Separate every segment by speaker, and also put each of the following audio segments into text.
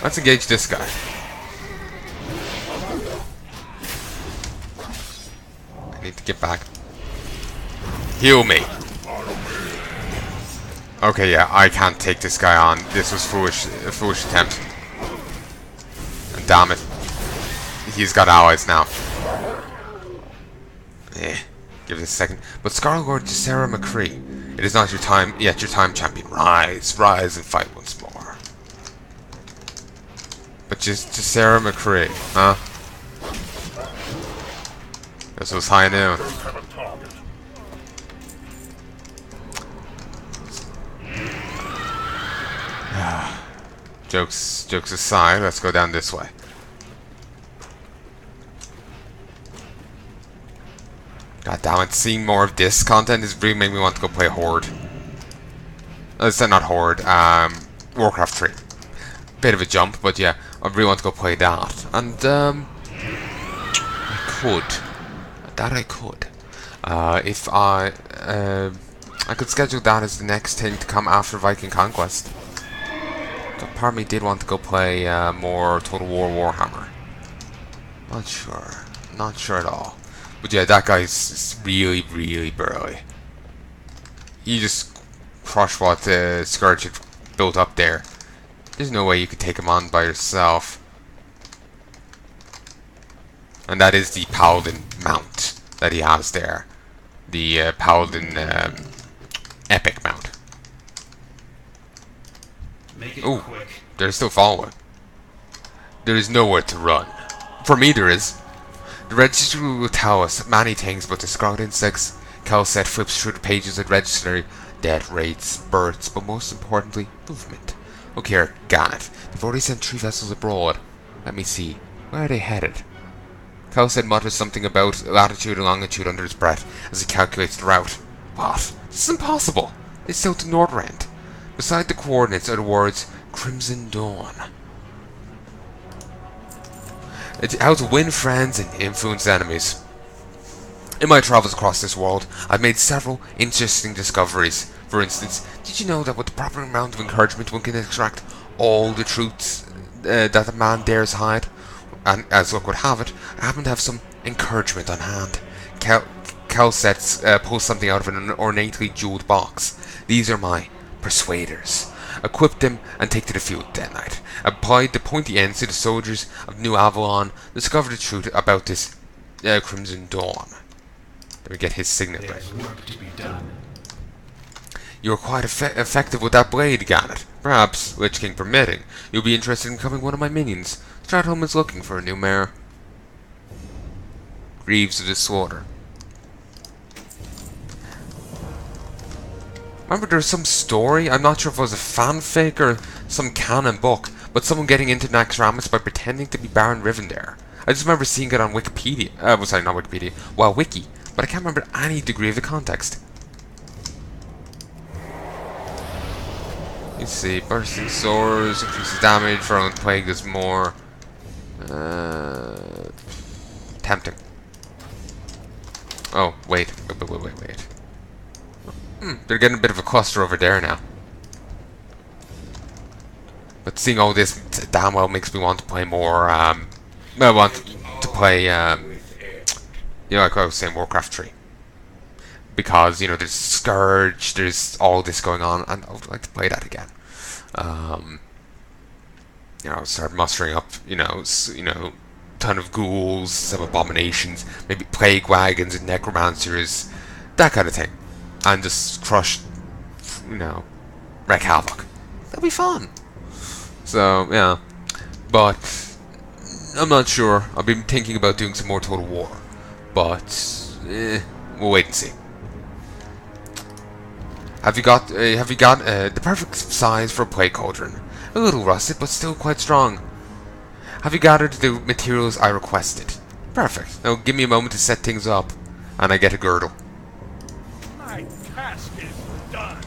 Speaker 1: Let's engage this guy. I need to get back. Heal me. Okay, yeah, I can't take this guy on. This was a foolish attempt. And damn it. He's got allies now. Give it a second. But Scarlord to Sarah McCree. It is not your time yet, your time, champion. Rise, rise and fight once more. But just to Sarah McCree, huh? This was high noon. Jokes aside, let's go down this way. God damn it, seeing more of this content is really making me want to go play Horde. It's not Horde, Warcraft 3. Bit of a jump, but yeah, I really want to go play that. And, I could. If I could schedule that as the next thing to come after Viking Conquest. But part of me did want to go play more Total War Warhammer. Not sure at all. But yeah, that guy's really, really burly. You just crush what Scourge had built up there. There's no way you could take him on by yourself. And that is the Paladin mount that he has there. The Paladin epic mount. Ooh, they're still following. There is nowhere to run. For me there is. The registry will tell us many things about the Scarlet Insects. Calcet flips through the pages at registry, death rates, births, but most importantly, movement. Okay, Ganith, they've already sent 3 vessels abroad. Let me see, where are they headed? Calcet mutters something about latitude and longitude under his breath as he calculates the route. What? This is impossible! They sailed to Nordrand. Beside the coordinates are the words Crimson Dawn. It's how to win friends and influence enemies. In my travels across this world, I've made several interesting discoveries. For instance, did you know that with the proper amount of encouragement one can extract all the truths that a man dares hide? And as luck would have it, I happen to have some encouragement on hand. Calcet pulls something out of an ornately jeweled box. These are my Persuaders. Equip them and take to the field that night. Apply the pointy ends to the soldiers of New Avalon. Discover the truth about this Crimson Dawn. Let me get his signet right. You are quite effective with that blade, Ganith. Perhaps, Lich King permitting, you'll be interested in becoming one of my minions. Stratholme is looking for a new mayor. Greaves of the Slaughter. Remember there was some story, I'm not sure if it was a fanfic or some canon book, but someone getting into Naxxramas by pretending to be Baron Rivendare. I just remember seeing it on Wikipedia, sorry, not Wikipedia, well, Wiki, but I can't remember any degree of the context. Let's see, bursting swords, increases damage, Virulent Plague does more. Tempting. Oh, wait. They're getting a bit of a cluster over there now. But seeing all this damn well makes me want to play more, I want to play, you know, like I was saying, Warcraft 3. Because, you know, there's Scourge, there's all this going on, and I would like to play that again. You know, start mustering up, ton of ghouls, some abominations, maybe plague wagons and necromancers, that kind of thing. And just crush, wreak havoc. That'll be fun. So, yeah. But, I'm not sure. I've been thinking about doing some more Total War. But, we'll wait and see. Have you got the perfect size for a plague cauldron? A little rusted, but still quite strong. Have you gathered the materials I requested? Perfect. Now give me a moment to set things up, and I get a girdle.
Speaker 2: My task is done.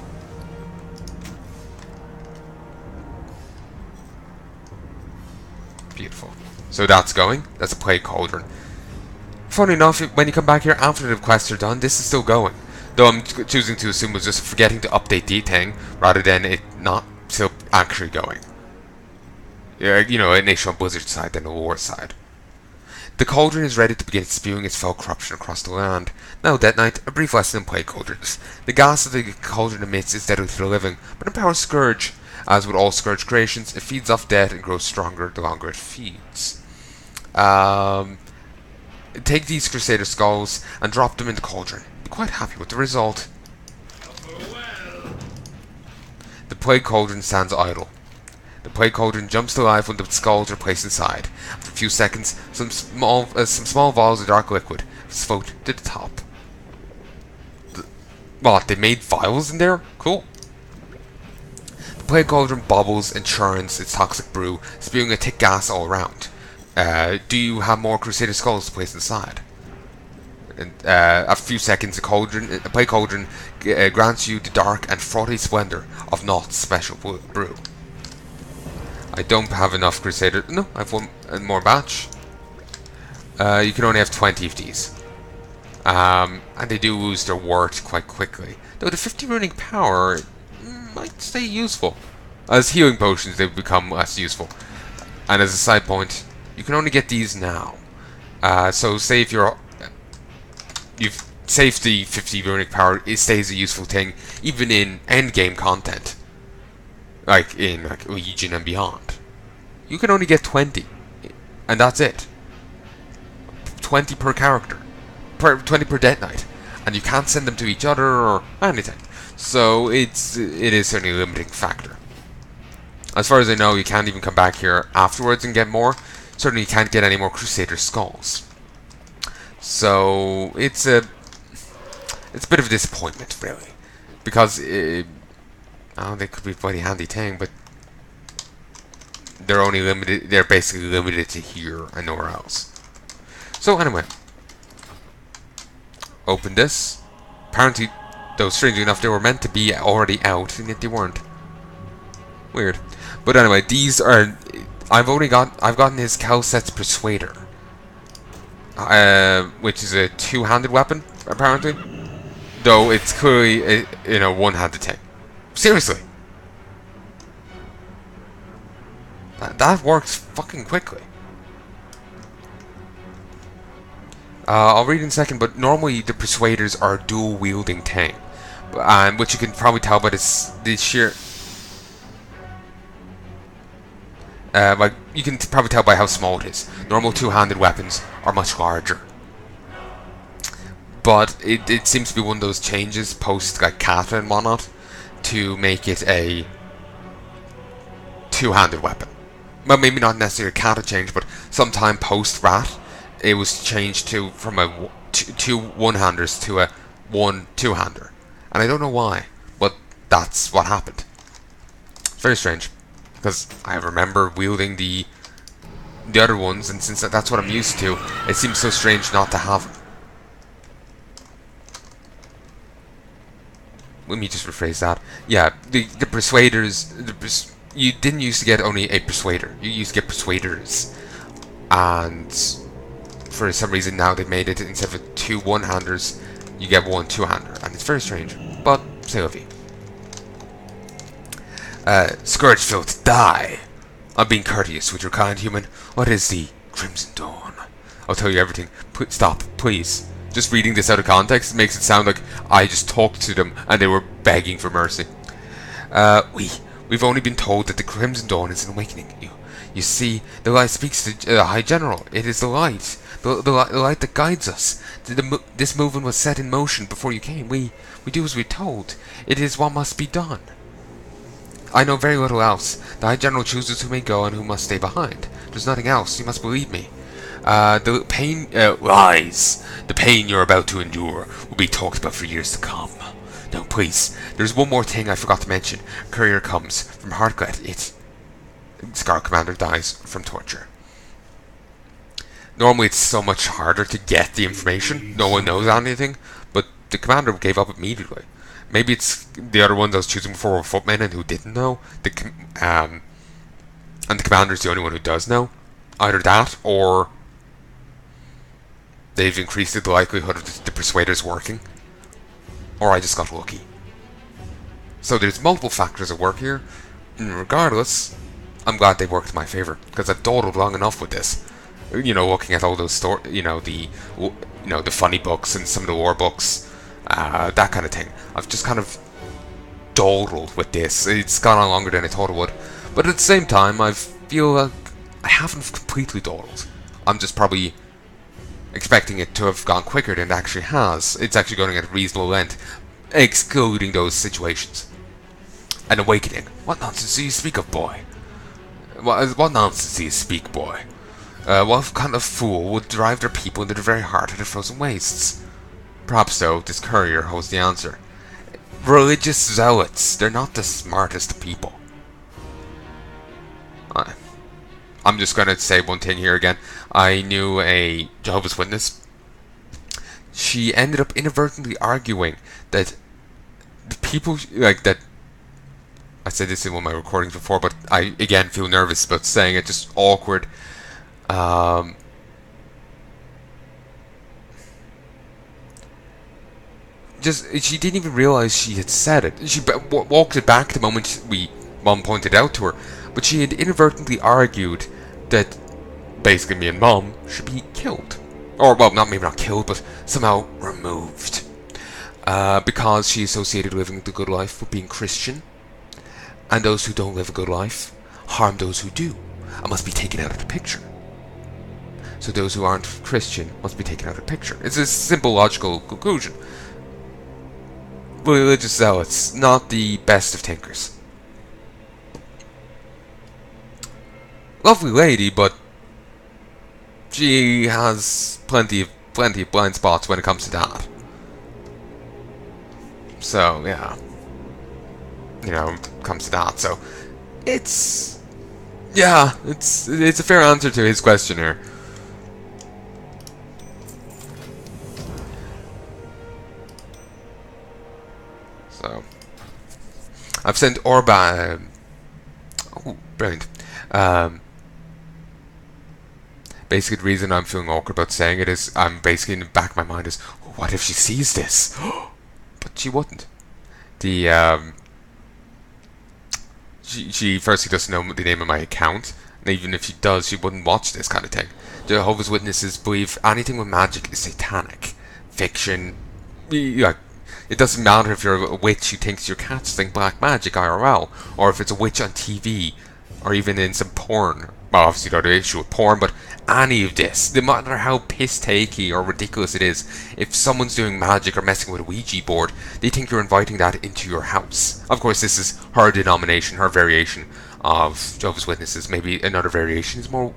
Speaker 1: Beautiful. So that's going. That's a plague cauldron. Funny enough, when you come back here after the quests are done, this is still going. Though I'm choosing to assume it was just forgetting to update the thing, rather than it not still actually going. you know, a nation on Blizzard's side than a war side. The cauldron is ready to begin spewing its foul corruption across the land. Now, Death Knight, a brief lesson in plague cauldrons. The gas that the cauldron emits is deadly to the living, but empowers Scourge. As with all Scourge creations, it feeds off death and grows stronger the longer it feeds. Take these Crusader Skulls and drop them in the cauldron. Be quite happy with the result. The plague cauldron stands idle. The plague cauldron jumps to life when the skulls are placed inside. After a few seconds, some small vials of dark liquid float to the top. What, they made vials in there? Cool. The plague cauldron bobbles and churns its toxic brew, spewing a thick gas all around. Do you have more Crusader Skulls to place inside? And, a few seconds, the plague cauldron grants you the dark and frothy splendor of Nott's special brew. I don't have enough Crusader. No, I have one more batch. You can only have 20 of these. And they do lose their worth quite quickly. Though the 50 runic power might stay useful. As healing potions, they become less useful. And as a side point, you can only get these now. So say if you've saved the 50 runic power, it stays a useful thing, even in endgame content. Like in Legion and beyond. You can only get 20. And that's it. 20 per character. 20 per Death Knight. And you can't send them to each other or anything. So it is certainly a limiting factor. As far as I know, you can't even come back here afterwards and get more. Certainly you can't get any more Crusader Skulls. So it's a bit of a disappointment, really. Because they could be a bloody handy thing, but they're basically limited to here and nowhere else. So anyway, open this. Apparently, though strangely enough, they were meant to be already out, and yet they weren't. Weird. But anyway, these are. I've gotten his Calcet's Persuader, which is a two-handed weapon, apparently. Though it's clearly a one-handed thing. Seriously. That works fucking quickly. I'll read in a second, but normally the Persuaders are a dual-wielding thing. Which you can probably tell by the sheer... like, you can probably tell by how small it is. Normal two-handed weapons are much larger. But it seems to be one of those changes post, like, kata and whatnot, to make it a two-handed weapon. Well, maybe not necessarily a kata change, but sometime post-rat, it was changed from two one-handers to a one two-hander. And I don't know why, but that's what happened. It's very strange, because I remember wielding the other ones, and since that's what I'm used to, it seems so strange not to have them. Let me just rephrase that. Yeah, the Persuaders... you didn't used to get only a Persuader. You used to get Persuaders. And for some reason now they've made it, instead of two one-handers, you get one two-hander. And it's very strange. But, say la vie. Scourgefield, die! I'm being courteous with your kind human. What is the Crimson Dawn? I'll tell you everything. Stop, please. Just reading this out of context makes it sound like I just talked to them and they were begging for mercy. We've only been told that the Crimson Dawn is an awakening. You see, the light speaks to the High General. It is the light. The light that guides us. This movement was set in motion before you came. We do as we're told. It is what must be done. I know very little else. The High General chooses who may go and who must stay behind. There's nothing else. You must believe me. The pain lies. The pain you're about to endure will be talked about for years to come. Now, please, there's one more thing I forgot to mention. Courier comes from Heartglet. Scar Commander dies from torture. Normally, it's so much harder to get the information. No one knows anything, but the commander gave up immediately. Maybe it's the other ones I was choosing before were footmen and who didn't know. And the commander's the only one who does know. Either that, or they've increased the likelihood of the Persuaders working. Or I just got lucky. So there's multiple factors at work here. And regardless, I'm glad they worked in my favor, because I've dawdled long enough with this. You know, looking at all those the funny books and some of the war books, that kind of thing. I've just kind of dawdled with this. It's gone on longer than I thought it would, but at the same time, I feel like I haven't completely dawdled. I'm just probably expecting it to have gone quicker than it actually has. It's actually going at a reasonable length, excluding those situations. An awakening. What nonsense do you speak of, boy? What nonsense do you speak, boy? What kind of fool would drive their people into the very heart of the frozen wastes? Perhaps, though, this courier holds the answer. Religious zealots. They're not the smartest people. I'm just going to say one thing here again. I knew a Jehovah's Witness. She ended up inadvertently arguing that the people, like, that... I said this in one of my recordings before, but I, again, feel nervous about saying it. Just awkward. She didn't even realize she had said it. She walked it back the moment Mom pointed out to her. But she had inadvertently argued that basically me and Mom should be killed. Or, well, maybe not killed, but somehow removed. Because she associated living the good life with being Christian. And those who don't live a good life harm those who do, and must be taken out of the picture. So those who aren't Christian must be taken out of the picture. It's a simple logical conclusion. Religious zealots, not the best of thinkers. Lovely lady, but she has plenty of blind spots when it comes to that. So yeah, comes to that. So it's a fair answer to his question here. So I've sent Orba. Oh, brilliant. Basically, the reason I'm feeling awkward about saying it is I'm basically in the back of my mind is, what if she sees this? But she wouldn't. She firstly doesn't know the name of my account, and even if she does, she wouldn't watch this kind of thing. Jehovah's Witnesses believe anything with magic is satanic. Fiction, it doesn't matter if you're a witch who thinks your cat's doing black magic IRL, or if it's a witch on TV, or even in some porn. Well, obviously not an issue with porn, but any of this, no matter how piss-takey or ridiculous it is, if someone's doing magic or messing with a Ouija board, they think you're inviting that into your house. Of course, this is her denomination, her variation of Jehovah's Witnesses. Maybe another variation is more,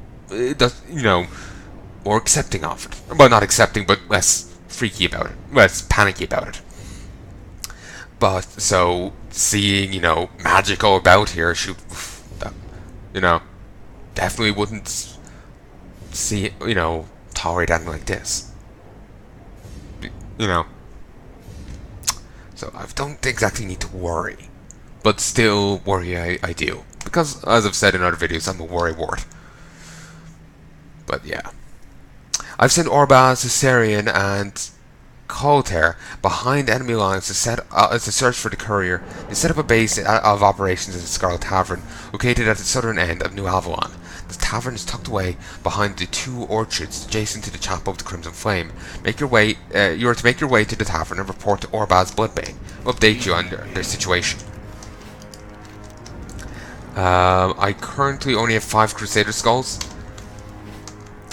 Speaker 1: more accepting of it. Well, not accepting, but less freaky about it, less panicky about it. But, so, seeing, magic all about here, definitely wouldn't tolerate anything like this. So I don't exactly need to worry. But still, worry I do. Because, as I've said in other videos, I'm a worrywart. But yeah. I've sent Orba, Caesarion, and Colter behind enemy lines to search for the courier. They set up a base of operations at the Scarlet Tavern, located at the southern end of New Avalon. The tavern is tucked away behind the two orchards adjacent to the Chapel of the Crimson Flame. You are to make your way to the tavern and report to Orba's Bloodbane. We'll update you on their situation. I currently only have 5 Crusader Skulls.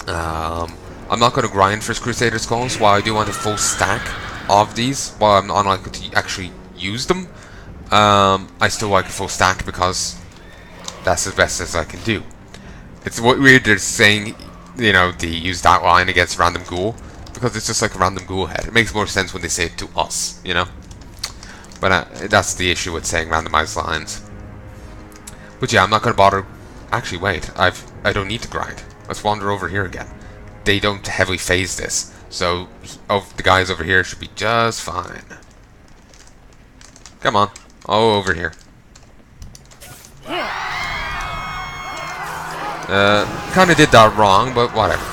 Speaker 1: I'm not going to grind for Crusader Skulls, while I do want a full stack of these, while I'm unlikely to actually use them. I still like a full stack because that's as best as I can do. It's weird they're saying, to use that line against random ghoul, because it's just like a random ghoul head. It makes more sense when they say it to us, But that's the issue with saying randomized lines. But yeah, I'm not going to bother. Actually, wait, I don't need to grind. Let's wander over here again. They don't heavily phase this, so the guys over here should be just fine. Come on, all over here. Kinda did that wrong, but whatever.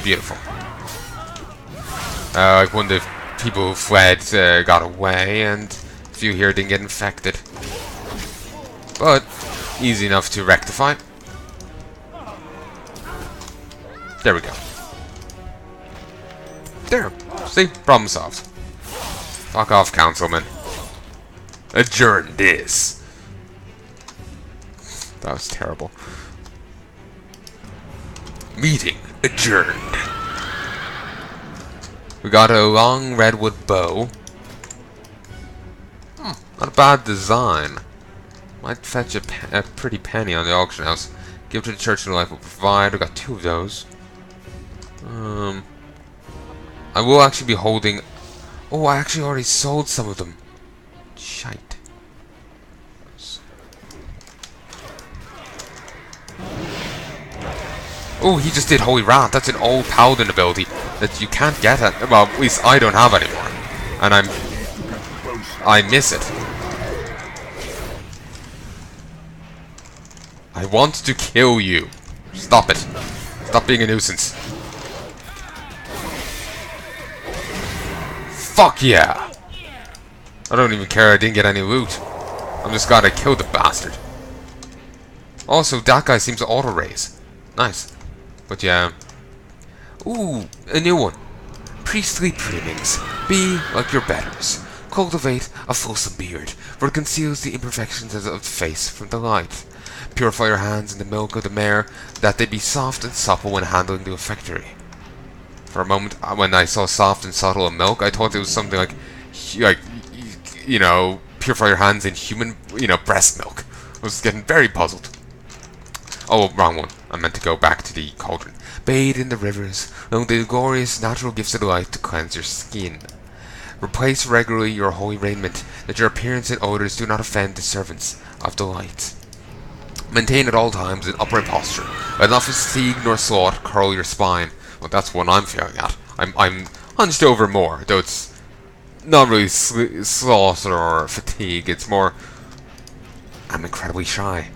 Speaker 1: Beautiful. Like one of the people who fled got away, and a few here didn't get infected. but easy enough to rectify. There we go. There. See? Problem solved. Fuck off, councilman. Adjourn this. That was terrible. Meeting adjourned. We got a long redwood bow. Not a bad design. Might fetch a pretty penny on the auction house. Give to the church and life will provide. We got 2 of those. I will actually be holding... Oh, I actually already sold some of them. Shite. Oh, he just did Holy Wrath. That's an old paladin ability that you can't get at... Well, at least I don't have anymore. And I miss it. I want to kill you. Stop it. Stop being a nuisance. Fuck yeah! I don't even care I didn't get any loot. I'm just glad I killed the bastard. Also, that guy seems to auto-raise. Nice. But yeah. Ooh, a new one. Priestly preenings. Be like your betters. Cultivate a fulsome beard, for it conceals the imperfections of the face from the light. Purify your hands in the milk of the mare, that they be soft and supple when handling the refectory. For a moment, when I saw soft and subtle in milk, I thought it was something like, you know, purify your hands in human, breast milk. I was getting very puzzled. Oh, wrong one. I meant to go back to the cauldron. Bathe in the rivers, along the glorious natural gifts of the light to cleanse your skin. Replace regularly your holy raiment, that your appearance and odors do not offend the servants of the light. Maintain at all times an upright posture. Let not fatigue nor sloth curl your spine. Well, that's what I'm feeling at. I'm hunched over more, though it's not really sloth or fatigue. It's more, I'm incredibly shy.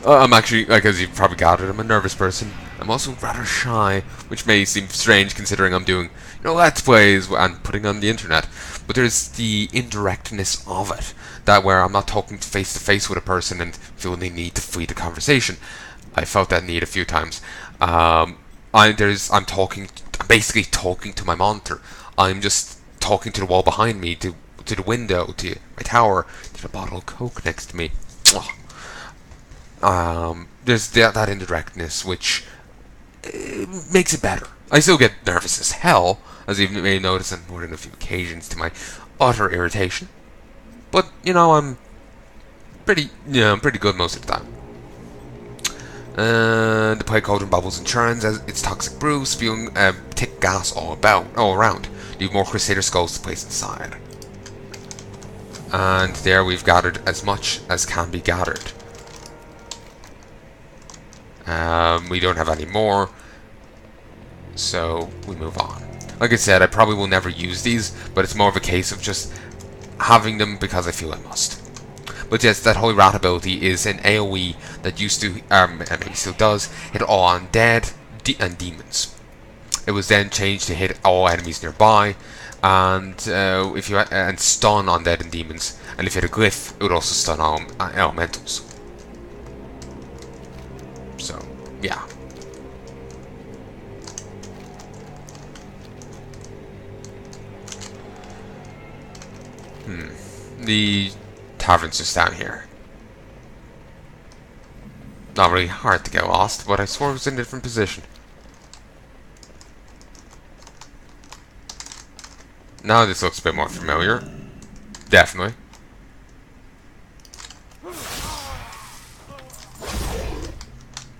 Speaker 1: I'm actually, as you've probably gathered, I'm a nervous person. I'm also rather shy, which may seem strange considering I'm doing, Let's Plays and putting on the internet. But there's the indirectness of it, that where I'm not talking face to face with a person and feel the need to flee the conversation. I felt that need a few times. I'm basically talking to my monitor. I'm just talking to the wall behind me, to the window, to my tower, to the bottle of Coke next to me. There's that indirectness, which makes it better. I still get nervous as hell, as you may notice on more than a few occasions to my utter irritation. But, I'm pretty good most of the time. The pike cauldron bubbles and churns as its toxic brew, spewing thick gas all around. Leave more Crusader skulls to place inside. And there we've gathered as much as can be gathered. We don't have any more, so we move on. Like I said, I probably will never use these, but it's more of a case of just having them because I feel I must. But yes, that Holy Rat ability is an AoE that used to, and maybe still does, hit all undead and demons. It was then changed to hit all enemies nearby, and and stun undead and demons. And if you had a glyph, it would also stun all elementals. So, yeah. The tavern's just down here. Not really hard to get lost, but I swore it was in a different position. Now this looks a bit more familiar. Definitely.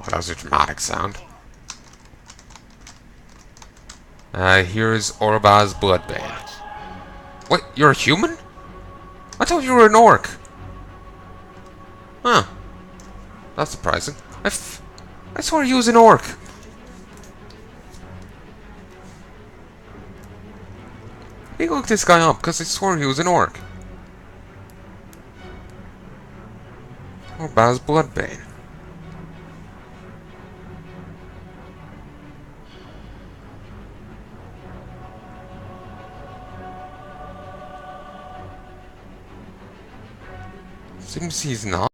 Speaker 1: Oh, that was a dramatic sound. Here's Orba's Bloodbane. What? You're a human? I thought you were an orc. Huh. That's surprising. I swore he was an orc. Let me look this guy up, because I swore he was an orc. Orba's Bloodbane. Seems he's not.